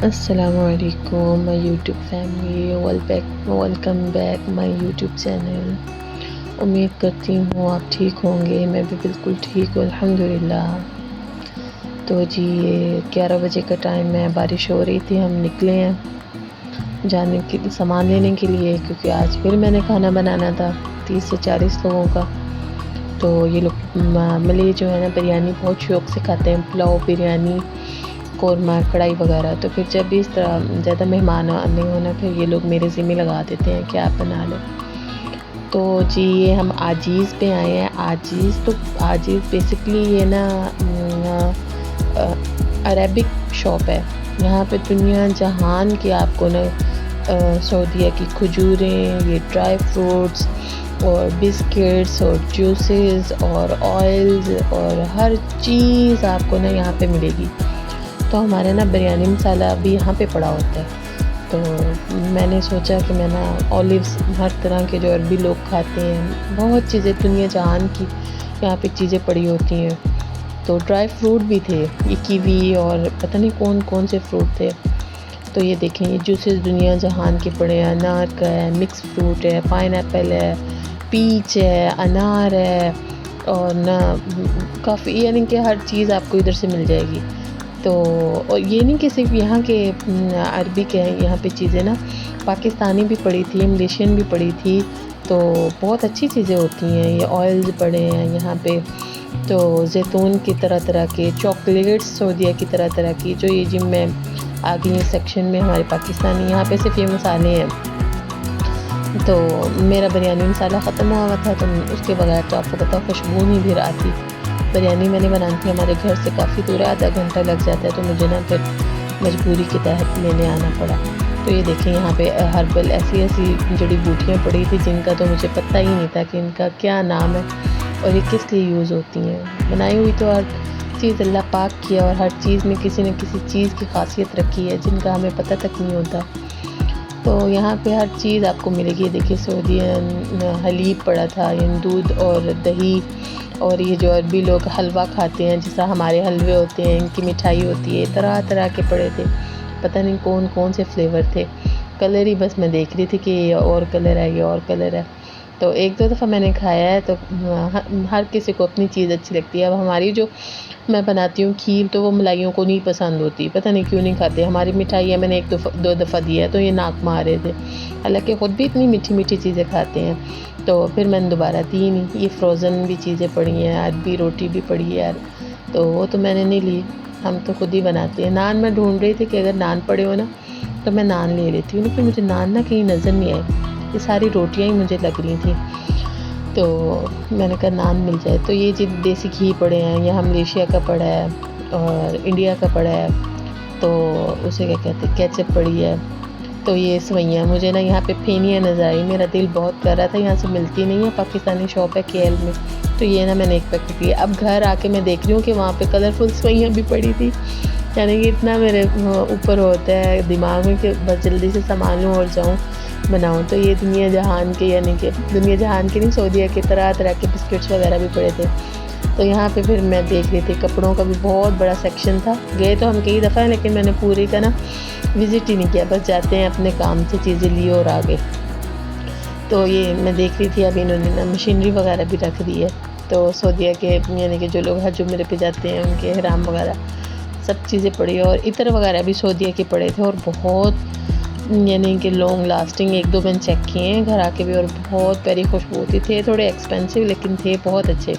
अस्सलामुअलैकुम my YouTube family, welcome back my YouTube channel. उम्मीद करती हूँ आप ठीक होंगे। मैं भी बिल्कुल ठीक हूँ अल्हम्दुलिल्लाह। तो जी ये 11 बजे का टाइम है, बारिश हो रही थी, हम निकले हैं जाने के सामान लेने के लिए, क्योंकि आज फिर मैंने खाना बनाना था 30 से 40 लोगों का। तो ये लोग मले जो है ना बिरयानी बहुत शौक़ से खाते हैं, पुलाव, बिरयानी, कौरमा, कढ़ाई वगैरह। तो फिर जब भी इस तरह ज़्यादा मेहमान आने हो ना, फिर ये लोग मेरे ज़िम्मे लगा देते हैं कि आप बना लो। तो जी ये हम आजीज़ पे आए हैं। आजीज़ बेसिकली ये ना अरेबिक शॉप है। यहाँ पे दुनिया जहान की आपको ना सऊदीया की खजूरें, ये ड्राई फ्रूट्स और बिस्किट्स और जूसेस और ऑयल्स और हर चीज़ आपको ना यहाँ पे मिलेगी। तो हमारे ना बिरयानी मसाला भी यहाँ पे पड़ा होता है। तो मैंने सोचा कि मैं ना ऑलिव्स, हर तरह के जो अरबी लोग खाते हैं, बहुत चीज़ें दुनिया जहान की यहाँ पे चीज़ें पड़ी होती हैं। तो ड्राई फ्रूट भी थे, ये कीवी और पता नहीं कौन कौन से फ्रूट थे। तो ये देखें, ये जूसेस दुनिया जहान के पड़े हैं। अनार का है, मिक्स फ्रूट है, पाइनएप्पल है, पीच है, अनार है और ना काफ़ी, यानी कि हर चीज़ आपको इधर से मिल जाएगी। तो और ये नहीं कि सिर्फ यहाँ के अरबी के हैं, यहाँ पे चीज़ें ना पाकिस्तानी भी पड़ी थी, मलेशियन भी पड़ी थी। तो बहुत अच्छी चीज़ें होती हैं। ये ऑयल्स पड़े हैं यहाँ पे, तो जैतून की तरह तरह के, चॉकलेट्स सऊदीया की तरह तरह की। जो ये जिम में आ गई हैं सेक्शन में हमारे पाकिस्तानी, यहाँ पे सिर्फ ये मसाले हैं। तो मेरा बिरयानी मसाला ख़त्म हुआ था, तो उसके बगैर तो आपको पता खुशबू नहीं भी आती। बिरयानी मैंने बनानी थी, हमारे घर से काफ़ी दूर है, आधा घंटा लग जाता है। तो मुझे ना फिर मजबूरी के तहत लेने आना पड़ा। तो ये देखें, यहाँ पे हर्बल ऐसी जड़ी बूटियाँ पड़ी थी जिनका तो मुझे पता ही नहीं था कि इनका क्या नाम है और ये किस लिए यूज़ होती हैं। बनाई हुई तो हर चीज़ अल्लाह पाक की है, और हर चीज़ में किसी न किसी चीज़ की खासियत रखी है जिनका हमें पता तक नहीं होता। तो यहाँ पे हर चीज़ आपको मिलेगी। देखिए, सऊदीयन हलीब पड़ा था, यानी दूध और दही। और ये जो अरबी लोग हलवा खाते हैं, जैसा हमारे हलवे होते हैं, इनकी मिठाई होती है, तरह तरह के पड़े थे। पता नहीं कौन कौन से फ्लेवर थे। कलर ही बस मैं देख रही थी कि ये और कलर है, ये और कलर है। तो एक दो दफ़ा मैंने खाया है। तो हर किसी को अपनी चीज़ अच्छी लगती है। अब हमारी जो मैं बनाती हूँ खीर, तो वो मलाइयों को नहीं पसंद होती, पता नहीं क्यों नहीं खाते। हमारी मिठाई है, मैंने दो दफ़ा दिया है तो ये नाक मार रहे थे, हालांकि ख़ुद भी इतनी मीठी मीठी चीज़ें खाते हैं। तो फिर मैंने दोबारा दी नहीं। ये फ्रोज़न भी चीज़ें पड़ी हैं, अरबी रोटी भी पड़ी है यार, तो वो तो मैंने नहीं ली, हम तो खुद ही बनाते हैं। नान मैं ढूंढ रही थी कि अगर नान पड़े हो ना तो मैं नान ले लेती हूँ, लेकिन मुझे नान ना कहीं नज़र नहीं आए, ये सारी रोटियाँ ही मुझे लग रही थी। तो मैंने कहा नान मिल जाए। तो ये जी देसी घी पड़े हैं, यहाँ मलेशिया का पड़ा है और इंडिया का पड़ा है, तो उसे क्या कहते हैं, केचप पड़ी है। तो ये सवैयाँ, मुझे ना यहाँ पे फेनियाँ नज़र आई, मेरा दिल बहुत कर रहा था, यहाँ से मिलती नहीं है, पाकिस्तानी शॉप है केएल में। तो ये ना मैंने एक पैकेट लिया। अब घर आके मैं देख रही हूँ कि वहाँ पे कलरफुल सवैयाँ भी पड़ी थी। यानी कि इतना मेरे ऊपर होता है दिमाग में कि बस जल्दी से सामान लूँ और जाऊँ बनाऊँ। तो ये दुनिया जहान के, यानी कि दुनिया जहान के नहीं, सऊदीया के तरह तरह के बिस्किट्स वगैरह भी पड़े थे। तो यहाँ पे फिर मैं देख रही थी, कपड़ों का भी बहुत बड़ा सेक्शन था। गए तो हम कई दफ़ा हैं, लेकिन मैंने पूरी का ना विज़िट ही नहीं किया, बस जाते हैं अपने काम से, चीज़ें लिए और आ गए। तो ये मैं देख रही थी, अभी इन्होंने ना मशीनरी वगैरह भी रख दी है। तो सऊदीया के, यानी कि जो लोग हज उम्रे पे जाते हैं, उनके हराम वगैरह सब चीज़ें पड़ी है। और इतर वगैरह भी सऊदीया के पड़े थे, और बहुत, यानी कि लॉन्ग लास्टिंग। एक दो मैंने चेक किए हैं घर आके भी, और बहुत प्यारी खुशबू थी। थे थोड़े एक्सपेंसिव, लेकिन थे बहुत अच्छे।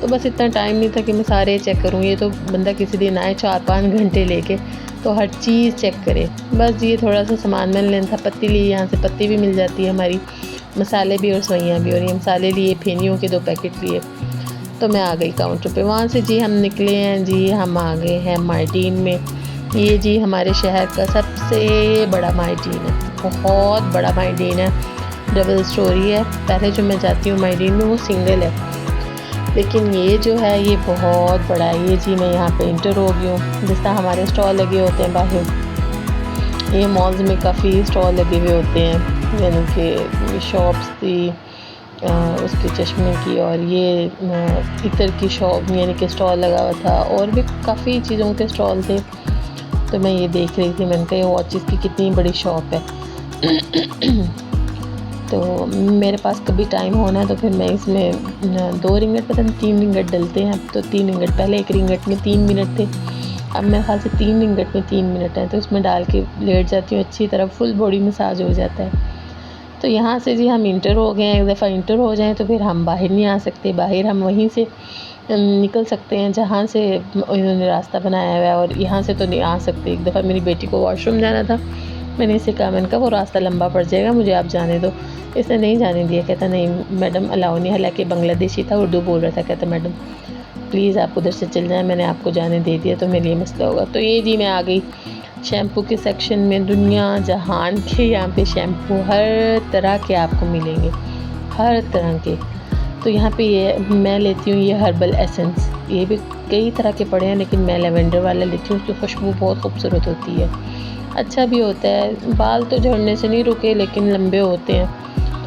तो बस इतना टाइम नहीं था कि मैं सारे चेक करूँ, ये तो बंदा किसी दिन आए 4-5 घंटे लेके तो हर चीज़ चेक करे। बस ये थोड़ा सा सामान मैंने लेना था। पत्ती ली, यहाँ से पत्ती भी मिल जाती है हमारी, मसाले भी और सवैयाँ भी। और ये मसाले लिए, फेनियों के 2 पैकेट लिए। तो मैं आ गई काउंटर पे। वहाँ से जी हम निकले हैं, जी हम आ गए हैं मार्टीन में। ये जी हमारे शहर का सबसे बड़ा मार्टीन है, बहुत बड़ा मार्टीन है, डबल स्टोरी है। पहले जो मैं जाती हूँ मार्टीन में वो सिंगल है, लेकिन ये जो है ये बहुत बड़ा है। ये जी मैं यहाँ पे इंटर हो गई हूँ। जिस तरह हमारे स्टॉल लगे होते हैं बाहर, ये मॉल्स में काफ़ी स्टॉल लगे हुए होते हैं, यानी कि शॉप्स थी उसके चश्मे की, और ये इतर की शॉप, यानी कि स्टॉल लगा हुआ था, और भी काफ़ी चीज़ों के स्टॉल थे। तो मैं ये देख रही थी, मैंने कहा ये वॉचेस की कितनी बड़ी शॉप है। तो मेरे पास कभी टाइम होना है तो फिर मैं इसमें 2 रिंगट पता नहीं 3 रिंगट डलते हैं। अब तो 3 रिंगट, पहले 1 रिंगट में 3 मिनट थे, अब मेरे ख्याल से 3 रिंगट में 3 मिनट हैं। तो इसमें डाल के लेट जाती हूँ, अच्छी तरह फुल बॉडी मसाज हो जाता है। तो यहाँ से जी हम इंटर हो गए हैं, एक दफ़ा इंटर हो जाएं तो फिर हम बाहर नहीं आ सकते। बाहर हम वहीं से निकल सकते हैं जहाँ से इन्होंने रास्ता बनाया हुआ है, और यहाँ से तो नहीं आ सकते। एक दफ़ा मेरी बेटी को वॉशरूम जाना था, मैंने इसे कहा, मैंने कहा वो रास्ता लंबा पड़ जाएगा, मुझे आप जाने दो। इसने नहीं जाने दिया, कहता नहीं मैडम अलाउ नहीं। हालांकि बांग्लादेशी था, उर्दू बोल रहा था। कहता मैडम प्लीज़ आप उधर से चल जाएं, मैंने आपको जाने दे दिया तो मेरे लिए मसला होगा। तो ये जी मैं आ गई शैम्पू के सेक्शन में। दुनिया जहान के यहाँ पे शैम्पू हर तरह के आपको मिलेंगे, हर तरह के। तो यहाँ पे ये मैं लेती हूँ ये हर्बल एसेंस, ये भी कई तरह के पड़े हैं, लेकिन मैं लेवेंडर वाला लेती हूँ। उसकी खुशबू बहुत खूबसूरत होती है, अच्छा भी होता है। बाल तो झड़ने से नहीं रुके, लेकिन लंबे होते हैं,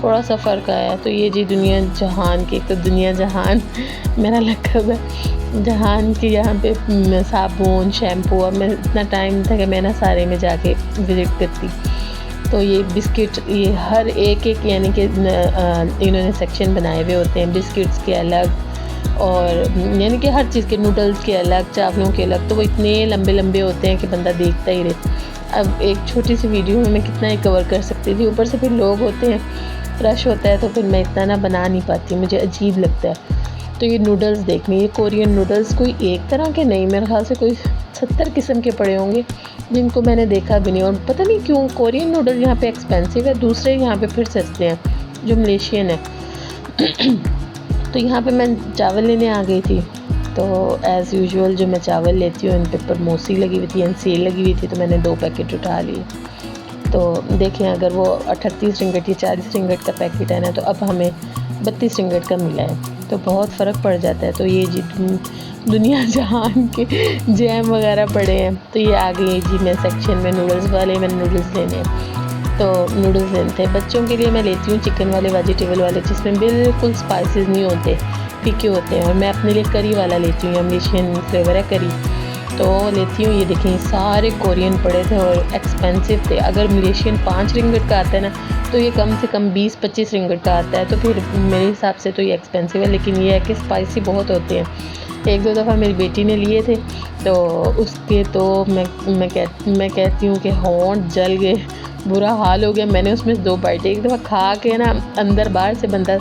थोड़ा सा फ़र्क आया। तो ये जी दुनिया जहान के, तो दुनिया जहान मेरा लक़ब है। जहान के यहाँ पे साबुन शैम्पू, अब मैं इतना टाइम था कि मैं ना सारे में जाके विज़िट करती। तो ये बिस्किट, ये हर एक यानी कि इन्होंने सेक्शन बनाए हुए होते हैं, बिस्किट्स के अलग, और यानी कि हर चीज़ के, नूडल्स के अलग, चावलों के अलग। तो वो इतने लंबे लंबे होते हैं कि बंदा देखता ही रहे। अब एक छोटी सी वीडियो में मैं कितना ही कवर कर सकती थी, ऊपर से फिर लोग होते हैं, रश होता है, तो फिर मैं इतना ना बना नहीं पाती, मुझे अजीब लगता है। तो ये नूडल्स देखने, ये कोरियन नूडल्स कोई एक तरह के नहीं, मेरे ख्याल से कोई 70 किस्म के पड़े होंगे, जिनको मैंने देखा भी नहीं। और पता नहीं क्यों कोरियन नूडल यहाँ पे एक्सपेंसिव है, दूसरे यहाँ पे फिर सस्ते हैं जो मलेशियन है। तो यहाँ पे मैं चावल लेने आ गई थी। तो एज़ यूजुअल जो मैं चावल लेती हूँ, इन पे प्रमोसी लगी हुई थी, सेल लगी हुई थी, तो मैंने 2 पैकेट उठा लिए। तो देखें, अगर वो 38 रिंगट या 40 रिंगट का पैकेट है ना, तो अब हमें 32 रिंगट का मिला है, तो बहुत फ़र्क पड़ जाता है। तो ये जी दुनिया जहान के जैम वगैरह पड़े हैं। तो ये आ गई जी मैं सेक्शन में नूडल्स वाले, मैंने नूडल्स लेने हैं। तो नूडल्स लेने थे बच्चों के लिए, मैं लेती हूँ चिकन वाले, वेजिटेबल वाले, जिसमें बिल्कुल स्पाइसेस नहीं होते, फीके होते हैं। और मैं अपने लिए करी वाला लेती हूँ, मलेशियन फ्लेवर है करी, तो लेती हूँ। ये देखें सारे कोरियन पड़े थे और एक्सपेंसिव थे। अगर मलेशियन 5 रिंगट का आता है ना, तो ये कम से कम 20-25 रिंगट का आता है। तो फिर मेरे हिसाब से तो ये एक्सपेंसिव है, लेकिन ये है कि स्पाइसी बहुत होते हैं। 1-2 दफ़ा मेरी बेटी ने लिए थे, तो उसके तो मैं कहती हूँ कि होंठ जल गए, बुरा हाल हो गया। मैंने उसमें 2 बाइट एक दफ़ा खा के ना, अंदर बाहर से बंदा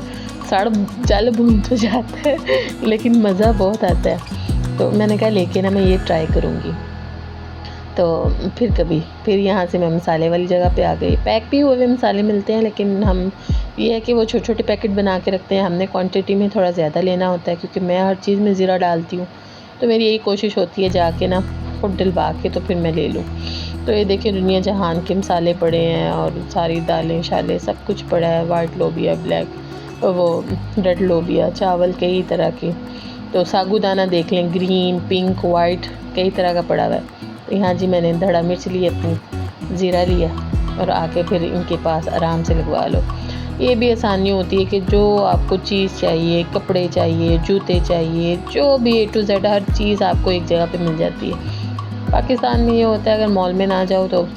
सड़ जल भून तो जाता है, लेकिन मज़ा बहुत आता है। तो मैंने कहा लेके ना मैं ये ट्राई करूँगी। तो फिर यहाँ से मैं मसाले वाली जगह पे आ गई। पैक भी हुए मसाले मिलते हैं, लेकिन हम ये है कि वो छोटे छोटे पैकेट बना के रखते हैं। हमने क्वांटिटी में थोड़ा ज़्यादा लेना होता है, क्योंकि मैं हर चीज़ में ज़ीरा डालती हूँ। तो मेरी यही कोशिश होती है जाके ना खुद डलवा के तो फिर मैं ले लूँ। तो ये देखिए दुनिया जहान के मसाले पड़े हैं, और सारी दालें शालें सब कुछ पड़ा है। वाइट लोबिया, ब्लैक वो रेड लोबिया, चावल कई तरह के। तो सागुदाना देख लें, ग्रीन, पिंक, वाइट, कई तरह का पड़ा हुआ है। तो यहाँ जी मैंने धड़ा मिर्च ली, अपनी ज़ीरा लिया, और आके फिर इनके पास आराम से लगवा लो। ये भी आसानी होती है कि जो आपको चीज़ चाहिए, कपड़े चाहिए, जूते चाहिए, जो भी A to Z हर चीज़ आपको एक जगह पे मिल जाती है। पाकिस्तान में ये होता है, अगर मॉल में ना जाओ तो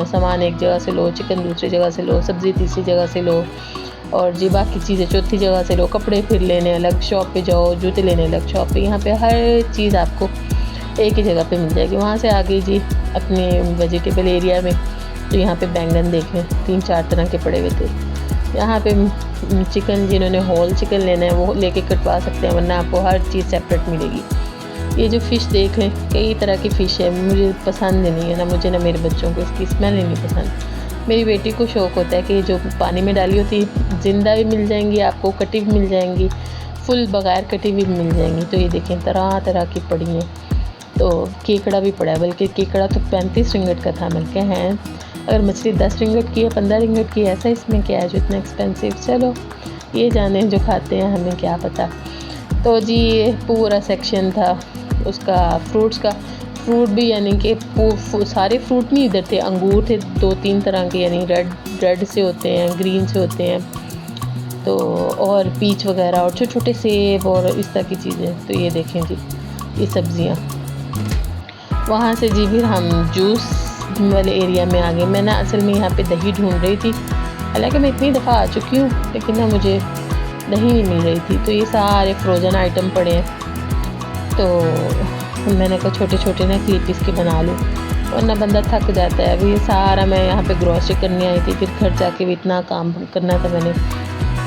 सामान एक जगह से लो, चिकन दूसरी जगह से लो, सब्ज़ी तीसरी जगह से लो, और जी बाकी चीज़ें चौथी जगह से लो। कपड़े फिर लेने अलग शॉप पे जाओ, जूते लेने अलग शॉप पे। यहाँ पे हर चीज़ आपको एक ही जगह पे मिल जाएगी। वहाँ से आ गई जी अपने वेजिटेबल एरिया में। तो यहाँ पे बैंगन देखें 3-4 तरह के पड़े हुए थे। यहाँ पे चिकन, जिन्होंने होल चिकन लेना है वो लेके कटवा सकते हैं, वरना आपको हर चीज़ सेपरेट मिलेगी। ये जो फ़िश देख लें, कई तरह की फ़िश है, मुझे पसंद नहीं है, ना मुझे ना मेरे बच्चों को इसकी स्मेल ही नहीं पसंद। मेरी बेटी को शौक़ होता है कि जो पानी में डाली होती ज़िंदा भी मिल जाएंगी आपको, कटी भी मिल जाएंगी, फुल बगैर कटी भी मिल जाएंगी। तो ये देखें तरह तरह की पड़ी हैं। तो केकड़ा भी पड़ा है, बल्कि केकड़ा तो 35 रिंगट का था। मैं क्या है, अगर मछली 10 रिंगट की है, 15 रिंगट की है, ऐसा इसमें क्या है जो इतना एक्सपेंसिव। चलो ये जाने जो खाते हैं, हमें क्या पता। तो जी ये पूरा सेक्शन था उसका फ्रूट्स का। फ्रूट भी यानी कि सारे फ्रूट नहीं इधर थे, अंगूर थे 2-3 तरह के, यानी रेड से होते हैं, ग्रीन से होते हैं, तो और पीच वगैरह, और छोटे छोटे सेब और इस तरह की चीज़ें। तो ये देखें जी ये सब्ज़ियाँ, वहाँ से जी फिर हम जूस वाले एरिया में आ गए। मैं ना असल में यहाँ पे दही ढूंढ रही थी, हालांकि मैं इतनी दफ़ा आ चुकी हूँ, लेकिन ना मुझे दही नहीं मिल रही थी। तो ये सारे फ्रोज़न आइटम पड़े हैं, तो मैंने कहा छोटे छोटे ना क्लिप इसके बना लूँ, वरना बंदा थक जाता है। अभी ये सारा मैं यहाँ पे ग्रॉसरी करने आई थी, फिर घर जाके भी इतना काम करना था मैंने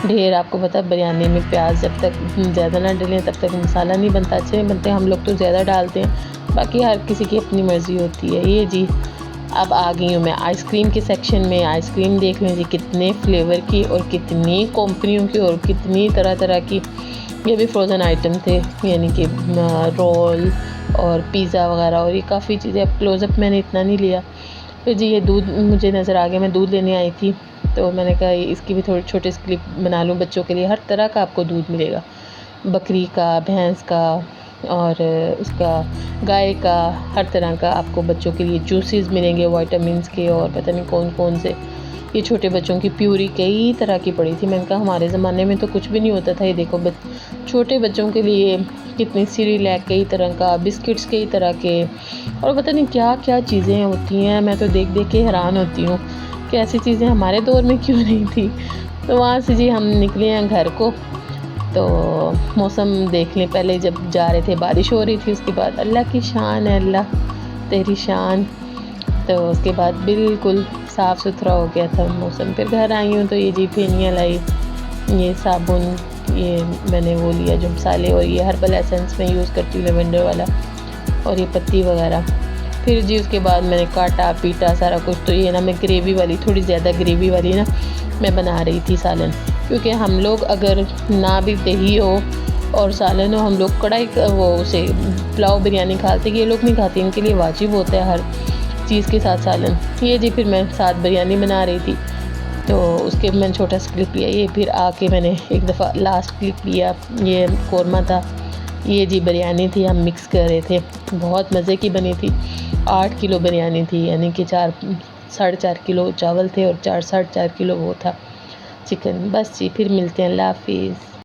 ढेर। आपको पता है बिरयानी में प्याज जब तक ज़्यादा ना डलें तब तक मसाला नहीं बनता, अच्छे नहीं बनते। हम लोग तो ज़्यादा डालते हैं, बाकी हर किसी की अपनी मर्ज़ी होती है। ये जी अब आ गई हूँ मैं आइसक्रीम के सेक्शन में। आइसक्रीम देख लें जी, कितने फ्लेवर की और कितनी कंपनियों की और कितनी तरह तरह की। ये भी फ्रोज़न आइटम थे, यानी कि रोल और पिज़्ज़ा वगैरह, और ये काफ़ी चीज़ें। अब क्लोज़अप मैंने इतना नहीं लिया। फिर जी ये दूध मुझे नज़र आ गया, मैं दूध लेने आई थी, तो मैंने कहा इसकी भी थोड़ी छोटे से क्लिप बना लूँ बच्चों के लिए। हर तरह का आपको दूध मिलेगा, बकरी का, भैंस का और उसका गाय का, हर तरह का आपको बच्चों के लिए जूसेस मिलेंगे, विटामिन्स के और पता नहीं कौन कौन से। ये छोटे बच्चों की प्यूरी कई तरह की पड़ी थी। मैंने कहा हमारे ज़माने में तो कुछ भी नहीं होता था। ये देखो छोटे बच्चों के लिए कितनी सिरिलैक कई तरह का, बिस्किट्स कई तरह के, और पता नहीं क्या क्या चीज़ें होती हैं। मैं तो देख देख के हैरान होती हूँ कि ऐसी चीज़ें हमारे दौर में क्यों नहीं थी। तो वहाँ से जी हम निकले हैं घर को। तो मौसम देख लें, पहले जब जा रहे थे बारिश हो रही थी, उसके बाद अल्लाह की शान है, अल्लाह तेरी शान। तो उसके बाद बिल्कुल साफ़ सुथरा हो गया था मौसम। फिर घर आई हूँ तो ये जी फेनिया लाई, ये साबुन, ये मैंने वो लिया जो मसाले, और ये हर्बल एसेंस में यूज़ करती हूँ लेवेंडर वाला, और ये पत्ती वगैरह। फिर जी उसके बाद मैंने काटा पीटा सारा कुछ। तो ये ना मैं ग्रेवी वाली, थोड़ी ज़्यादा ग्रेवी वाली ना मैं बना रही थी सालन, क्योंकि हम लोग अगर ना भी दही हो और सालन हो, हम लोग कढ़ाई वो उसे पुलाव बिरयानी खाते, ये लोग नहीं खाते, इनके लिए वाजिब होता है हर चीज़ के साथ सालन। ये जी फिर मैं साथ बिरयानी बना रही थी, तो उसके मैंने छोटा सा क्लिप लिया। ये फिर आके मैंने एक दफ़ा लास्ट क्लिप लिया, ये कौरमा था। ये जी बिरयानी थी, हम मिक्स कर रहे थे, बहुत मज़े की बनी थी। 8 किलो बिरयानी थी, यानी कि 4-4.5 किलो चावल थे और 4-4.5 किलो वो था चिकन। बस जी फिर मिलते हैं, अल्लाह हाफिज़।